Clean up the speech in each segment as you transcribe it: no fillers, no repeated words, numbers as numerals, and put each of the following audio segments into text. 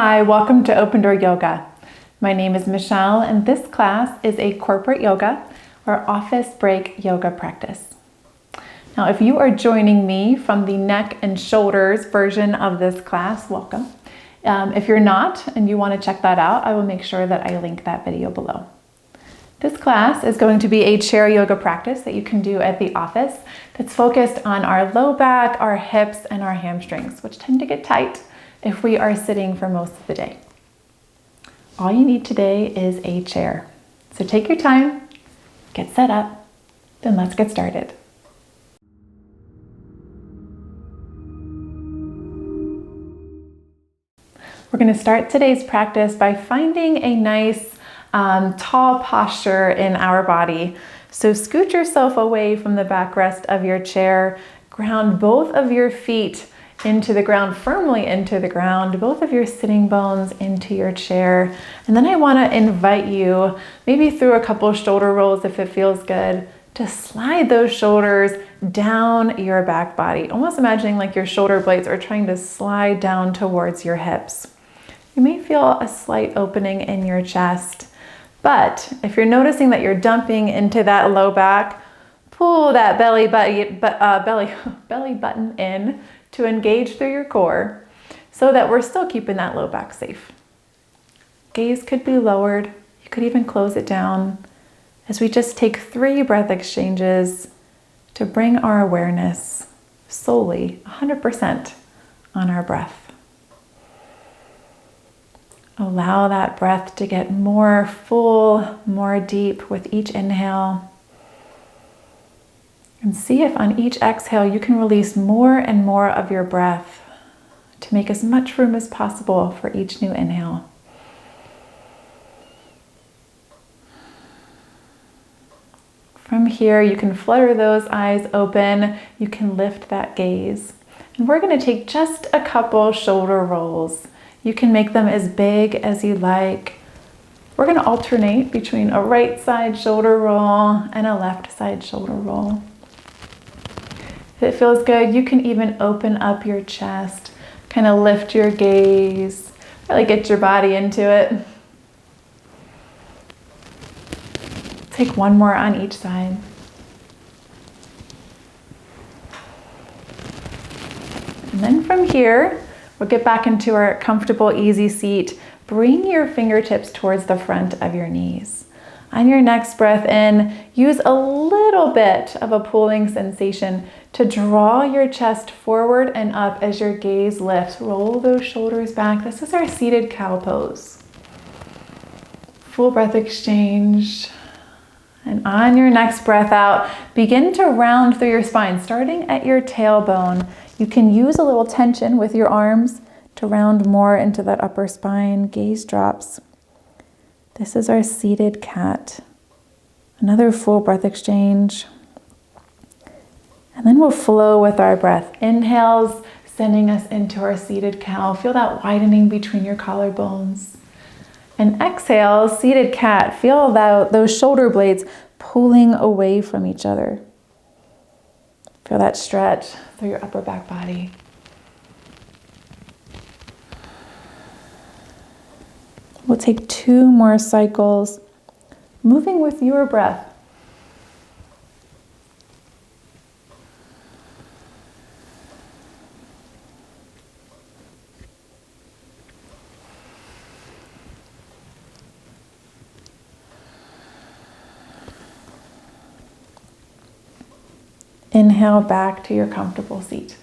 Hi, welcome to Open Door Yoga. My name is Michelle, and this class is a corporate yoga or office break yoga practice. Now, if you are joining me from the neck and shoulders version of this class, welcome. If you're not and you want to check that out, I will make sure that I link that video below. This class is going to be a chair yoga practice that you can do at the office that's focused on our low back, our hips, and our hamstrings, which tend to get tight if we are sitting for most of the day. All you need today is a chair. So take your time, get set up, then let's get started. We're going to start today's practice by finding a nice tall posture in our body. So scoot yourself away from the backrest of your chair, ground both of your feet into the ground, firmly into the ground, both of your sitting bones into your chair. And then I want to invite you, maybe through a couple shoulder rolls if it feels good, to slide those shoulders down your back body, almost imagining like your shoulder blades are trying to slide down towards your hips. You may feel a slight opening in your chest, but if you're noticing that you're dumping into that low back, pull that belly button in to engage through your core so that we're still keeping that low back safe. Gaze could be lowered. You could even close it down as we just take 3 breath exchanges to bring our awareness solely 100% on our breath. Allow that breath to get more full, more deep with each inhale. And see if on each exhale you can release more and more of your breath to make as much room as possible for each new inhale. From here, you can flutter those eyes open. You can lift that gaze. And we're going to take just a couple shoulder rolls. You can make them as big as you like. We're going to alternate between a right side shoulder roll and a left side shoulder roll. If it feels good, you can even open up your chest, kind of lift your gaze, really get your body into it. Take one more on each side. And then from here, we'll get back into our comfortable, easy seat. Bring your fingertips towards the front of your knees. On your next breath in, use a little bit of a pulling sensation to draw your chest forward and up as your gaze lifts. Roll those shoulders back. This is our seated cow pose. Full breath exchange. And on your next breath out, begin to round through your spine, starting at your tailbone. You can use a little tension with your arms to round more into that upper spine. Gaze drops. This is our seated cat. Another full breath exchange. And then we'll flow with our breath. Inhales, sending us into our seated cow. Feel that widening between your collarbones. And exhale, seated cat. Feel those shoulder blades pulling away from each other. Feel that stretch through your upper back body. We'll take 2 more cycles, moving with your breath. Inhale back to your comfortable seat.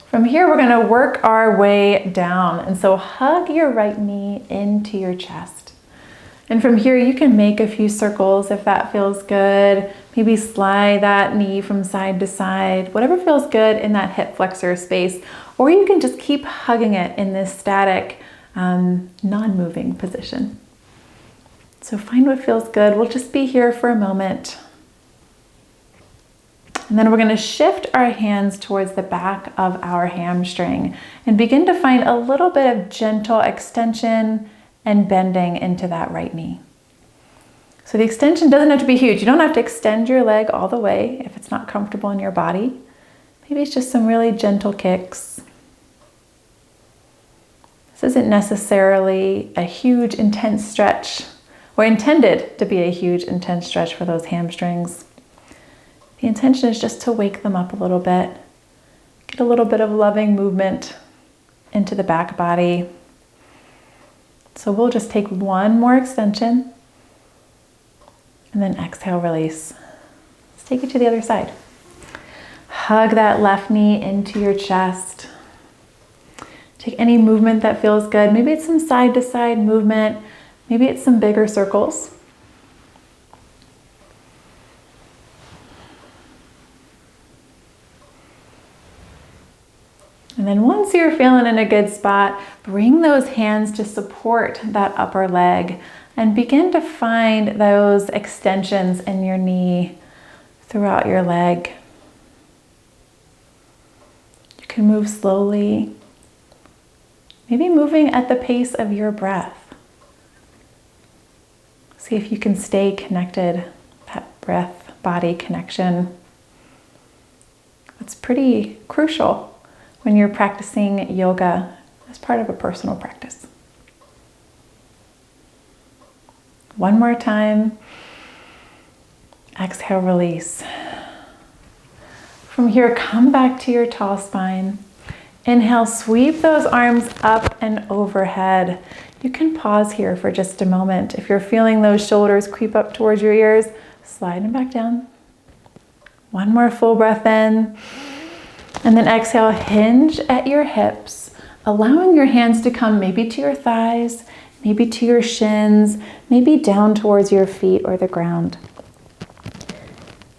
From here, we're going to work our way down. And so hug your right knee into your chest. And from here, you can make a few circles if that feels good. Maybe slide that knee from side to side, whatever feels good in that hip flexor space. Or you can just keep hugging it in this static, non-moving position. So find what feels good. We'll just be here for a moment. And then we're going to shift our hands towards the back of our hamstring and begin to find a little bit of gentle extension and bending into that right knee. So the extension doesn't have to be huge. You don't have to extend your leg all the way if it's not comfortable in your body. Maybe it's just some really gentle kicks. This isn't necessarily a huge, intense stretch, or intended to be a huge, intense stretch for those hamstrings. The intention is just to wake them up a little bit, get a little bit of loving movement into the back body. So we'll just take one more extension and then exhale, release. Let's take it to the other side. Hug that left knee into your chest. Take any movement that feels good. Maybe it's some side to side movement. Maybe it's some bigger circles. And then once you're feeling in a good spot, bring those hands to support that upper leg and begin to find those extensions in your knee throughout your leg. You can move slowly, maybe moving at the pace of your breath. See if you can stay connected, that breath-body connection. It's pretty crucial when you're practicing yoga as part of a personal practice. One more time. Exhale, release. From here, come back to your tall spine. Inhale, sweep those arms up and overhead. You can pause here for just a moment. If you're feeling those shoulders creep up towards your ears, slide them back down. One more full breath in. And then exhale, hinge at your hips, allowing your hands to come maybe to your thighs, maybe to your shins, maybe down towards your feet or the ground.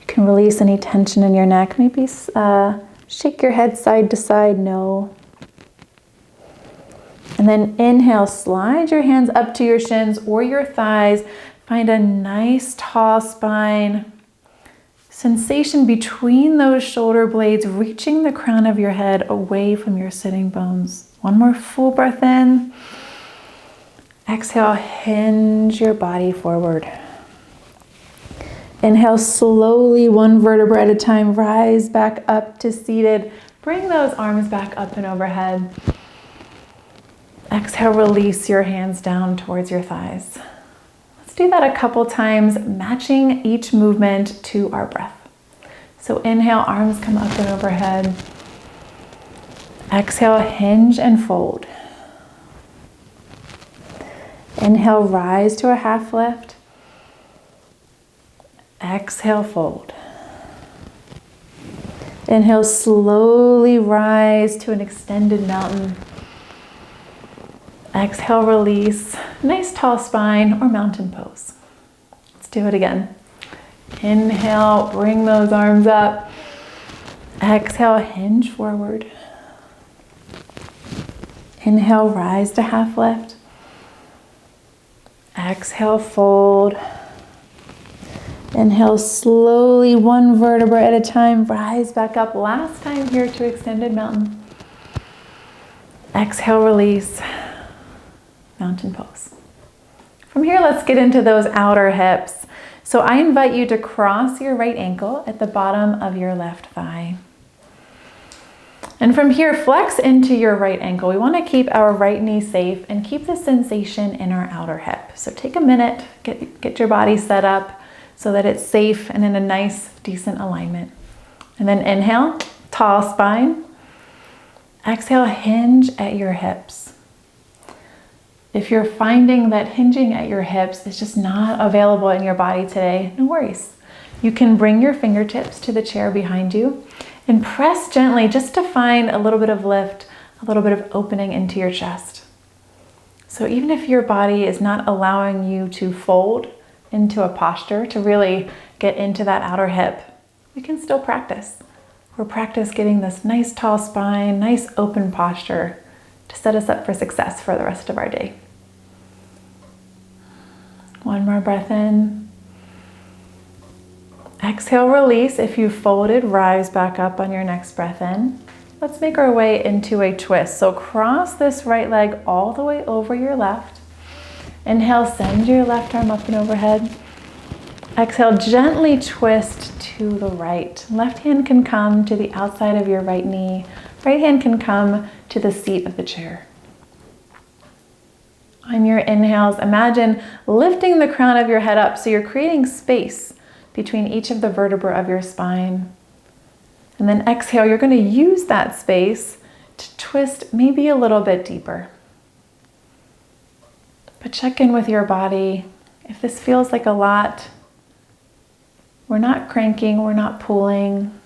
You can release any tension in your neck. Maybe shake your head side to side, no. And then inhale, slide your hands up to your shins or your thighs. Find a nice tall spine. Sensation between those shoulder blades, reaching the crown of your head away from your sitting bones. One more full breath in. Exhale, hinge your body forward. Inhale, slowly, one vertebra at a time, rise back up to seated. Bring those arms back up and overhead. Exhale, release your hands down towards your thighs. Let's do that a couple times, matching each movement to our breath. So inhale, arms come up and overhead. Exhale, hinge and fold. Inhale, rise to a half lift. Exhale, fold. Inhale, slowly rise to an extended mountain. Exhale, release. Nice tall spine or mountain pose. Let's do it again. Inhale, bring those arms up. Exhale, hinge forward. Inhale, rise to half lift. Exhale, fold. Inhale, slowly, one vertebra at a time, rise back up. Last time here to extended mountain. Exhale, release. Mountain pose. From here, let's get into those outer hips. So I invite you to cross your right ankle at the bottom of your left thigh. And from here, flex into your right ankle. We want to keep our right knee safe and keep the sensation in our outer hip. So take a minute, get your body set up so that it's safe and in a nice, decent alignment. And then inhale, tall spine. Exhale, hinge at your hips. If you're finding that hinging at your hips is just not available in your body today, no worries. You can bring your fingertips to the chair behind you and press gently just to find a little bit of lift, a little bit of opening into your chest. So even if your body is not allowing you to fold into a posture to really get into that outer hip, we can still practice. We'll practice getting this nice tall spine, nice open posture to set us up for success for the rest of our day. One more breath in. Exhale, release. If you folded, rise back up on your next breath in. Let's make our way into a twist. So cross this right leg all the way over your left. Inhale, send your left arm up and overhead. Exhale, gently twist to the right. Left hand can come to the outside of your right knee. Right hand can come to the seat of the chair. On your inhales, imagine lifting the crown of your head up so you're creating space between each of the vertebrae of your spine. And then exhale, you're going to use that space to twist maybe a little bit deeper. But check in with your body. If this feels like a lot, we're not cranking, we're not pulling.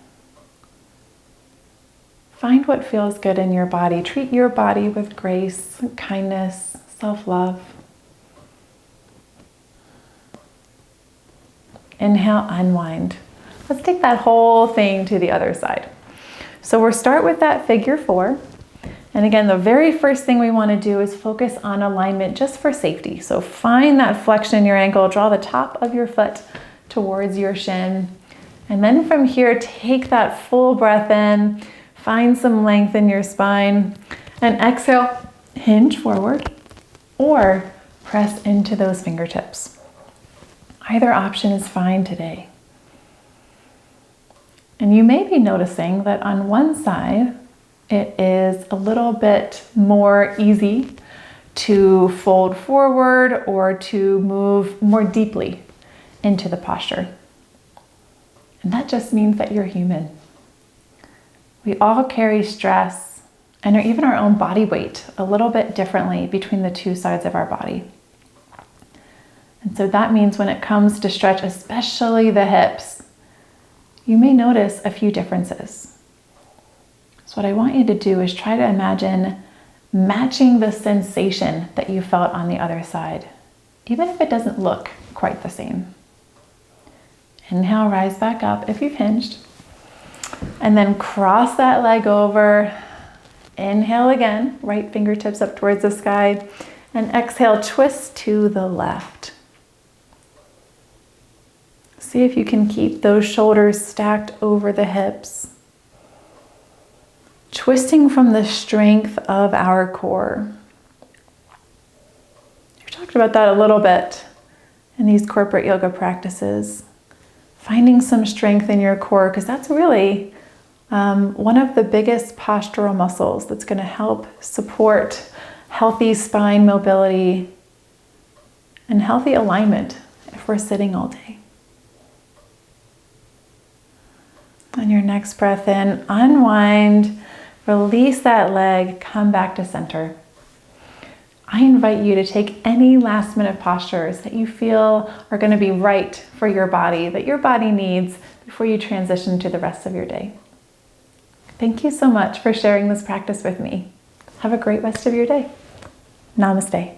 Find what feels good in your body. Treat your body with grace, kindness, self-love. Inhale, unwind. Let's take that whole thing to the other side. So we'll start with that figure 4. And again, the very first thing we want to do is focus on alignment just for safety. So find that flexion in your ankle, draw the top of your foot towards your shin. And then from here, take that full breath in, find some length in your spine, and exhale, hinge forward or press into those fingertips. Either option is fine today. And you may be noticing that on one side, it is a little bit more easy to fold forward or to move more deeply into the posture. And that just means that you're human. We all carry stress and even our own body weight a little bit differently between the two sides of our body. And so that means when it comes to stretch, especially the hips, you may notice a few differences. So what I want you to do is try to imagine matching the sensation that you felt on the other side, even if it doesn't look quite the same. Inhale, rise back up if you've hinged. And then cross that leg over. Inhale again, right fingertips up towards the sky. And exhale, twist to the left. See if you can keep those shoulders stacked over the hips. Twisting from the strength of our core. We've talked about that a little bit in these corporate yoga practices. Finding some strength in your core, because that's really one of the biggest postural muscles that's going to help support healthy spine mobility and healthy alignment if we're sitting all day. On your next breath in, unwind, release that leg, come back to center. I invite you to take any last minute postures that you feel are going to be right for your body, that your body needs before you transition to the rest of your day. Thank you so much for sharing this practice with me. Have a great rest of your day. Namaste.